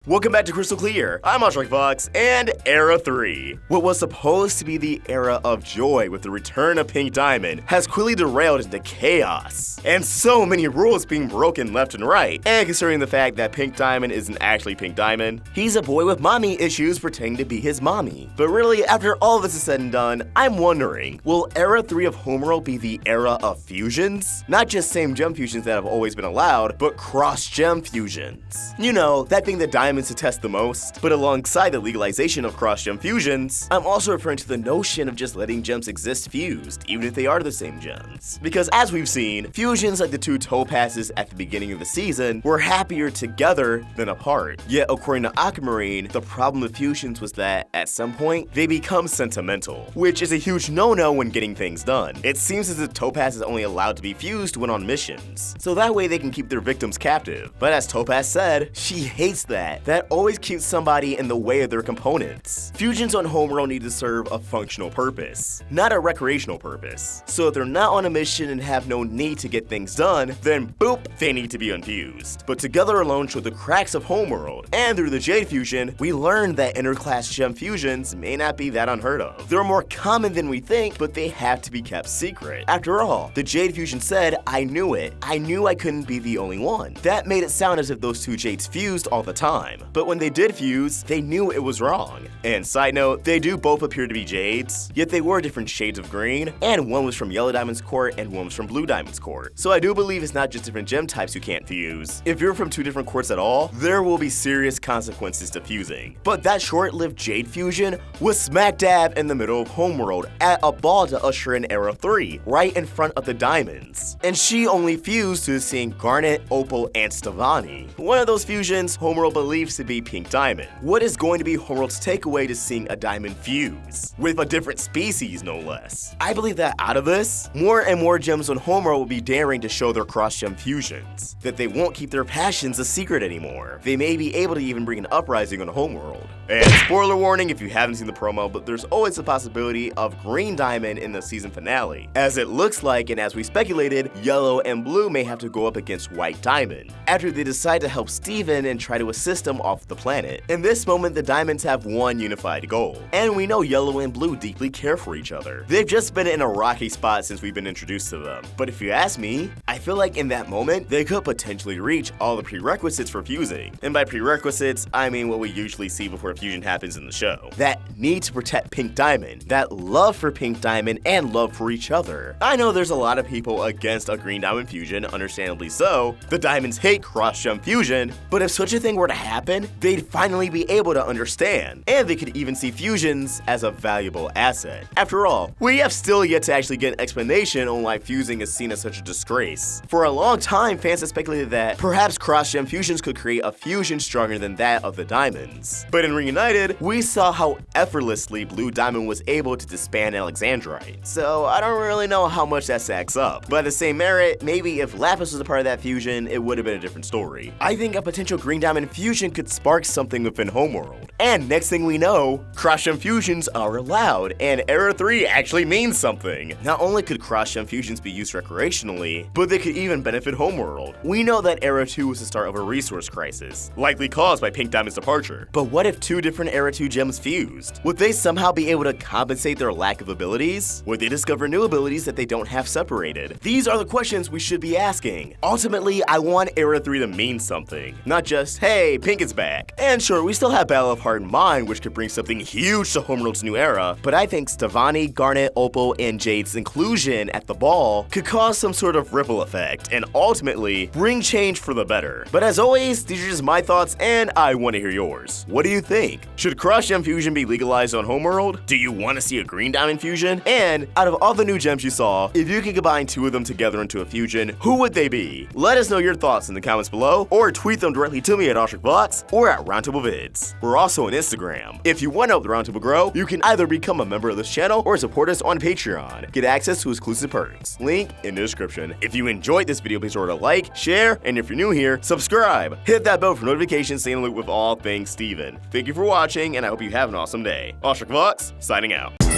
Welcome back to Crystal Clear. I'm Fox, and Era 3. What was supposed to be the era of joy with the return of Pink Diamond has quickly derailed into chaos. And so many rules being broken left and right. And considering the fact that Pink Diamond isn't actually Pink Diamond, he's a boy with mommy issues pretending to be his mommy. But really, after all this is said and done, I'm wondering, will Era 3 of Homeworld be the era of fusions? Not just same gem fusions that have always been allowed, but cross-gem fusions. You know, that thing that Diamonds to test the most. But alongside the legalization of cross-gem fusions, I'm also referring to the notion of just letting gems exist fused, even if they are the same gems. Because as we've seen, fusions like the two topazes at the beginning of the season were happier together than apart. Yet according to Aquamarine, the problem with fusions was that, at some point, they become sentimental, which is a huge no-no when getting things done. It seems as if Topaz is only allowed to be fused when on missions, so that way they can keep their victims captive. But as Topaz said, she hates that. That always keeps somebody in the way of their components. Fusions on Homeworld need to serve a functional purpose, not a recreational purpose. So if they're not on a mission and have no need to get things done, then boop, they need to be unfused. But Together alone showed the cracks of Homeworld, and through the Jade fusion, we learned that interclass gem fusions may not be that unheard of. They're more common than we think, but they have to be kept secret. After all, the Jade fusion said, "I knew it. I knew I couldn't be the only one." That made it sound as if those two Jades fused all the time. But when they did fuse, they knew it was wrong. And side note, they do both appear to be Jades, yet they were different shades of green, and one was from Yellow Diamond's court and one was from Blue Diamond's court. So I do believe it's not just different gem types who can't fuse. If you're from two different courts at all, there will be serious consequences to fusing. But that short-lived Jade fusion was smack dab in the middle of Homeworld at a ball to usher in Era 3, right in front of the Diamonds. And she only fused to seeing Garnet, Opal, and Stevani. One of those fusions, Homeworld believes to be Pink Diamond. What is going to be Homeworld's takeaway to seeing a diamond fuse? With a different species, no less. I believe that out of this, more and more gems on Homeworld will be daring to show their cross-gem fusions. That they won't keep their passions a secret anymore. They may be able to even bring an uprising on Homeworld. And spoiler warning if you haven't seen the promo, but there's always a possibility of Green Diamond in the season finale. As it looks like, and as we speculated, Yellow and Blue may have to go up against White Diamond, after they decide to help Steven and try to assist him off the planet. In this moment, the Diamonds have one unified goal, and we know Yellow and Blue deeply care for each other. They've just been in a rocky spot since we've been introduced to them. But if you ask me, I feel like in that moment, they could potentially reach all the prerequisites for fusing. And by prerequisites, I mean what we usually see before fusion happens in the show. That need to protect Pink Diamond, that love for Pink Diamond, and love for each other. I know there's a lot of people against a Green Diamond fusion, understandably so. The Diamonds hate cross-gem fusion, but if such a thing were to happen, they'd finally be able to understand, and they could even see fusions as a valuable asset. After all, we have still yet to actually get an explanation on why fusing is seen as such a disgrace. For a long time, fans have speculated that perhaps cross-gem fusions could create a fusion stronger than that of the Diamonds. But in Reunited, we saw how effortlessly Blue Diamond was able to disband Alexandrite. So I don't really know how much that stacks up. But at the same merit, maybe if Lapis was a part of that fusion, it would have been a different story. I think a potential Green Diamond fusion could spark something within Homeworld. And next thing we know, cross-gem fusions are allowed, and Era 3 actually means something. Not only could cross-gem fusions be used recreationally, but they could even benefit Homeworld. We know that Era 2 was the start of a resource crisis, likely caused by Pink Diamond's departure. But what if two different Era 2 gems fused? Would they somehow be able to compensate their lack of abilities? Would they discover new abilities that they don't have separated? These are the questions we should be asking. Ultimately, I want Era 3 to mean something, not just, hey, Pink is back. And sure, we still have Battle of Heart and Mind, which could bring something huge to Homeworld's new era, but I think Stevani, Garnet, Opal, and Jade's inclusion at the ball could cause some sort of ripple effect, and ultimately, bring change for the better. But as always, these are just my thoughts, and I want to hear yours. What do you think? Should cross-gem fusion be legalized on Homeworld? Do you want to see a Green Diamond fusion? And out of all the new gems you saw, if you could combine two of them together into a fusion, who would they be? Let us know your thoughts in the comments below, or tweet them directly to me at Vox or at Roundtable Vids. We're also on Instagram. If you want to help the Roundtable grow, you can either become a member of this channel or support us on Patreon. Get access to exclusive perks. Link in the description. If you enjoyed this video, please remember to like, share, and if you're new here, subscribe. Hit that bell for notifications, stay in the loop with all things Steven. Thank you for watching, and I hope you have an awesome day. Vox, signing out.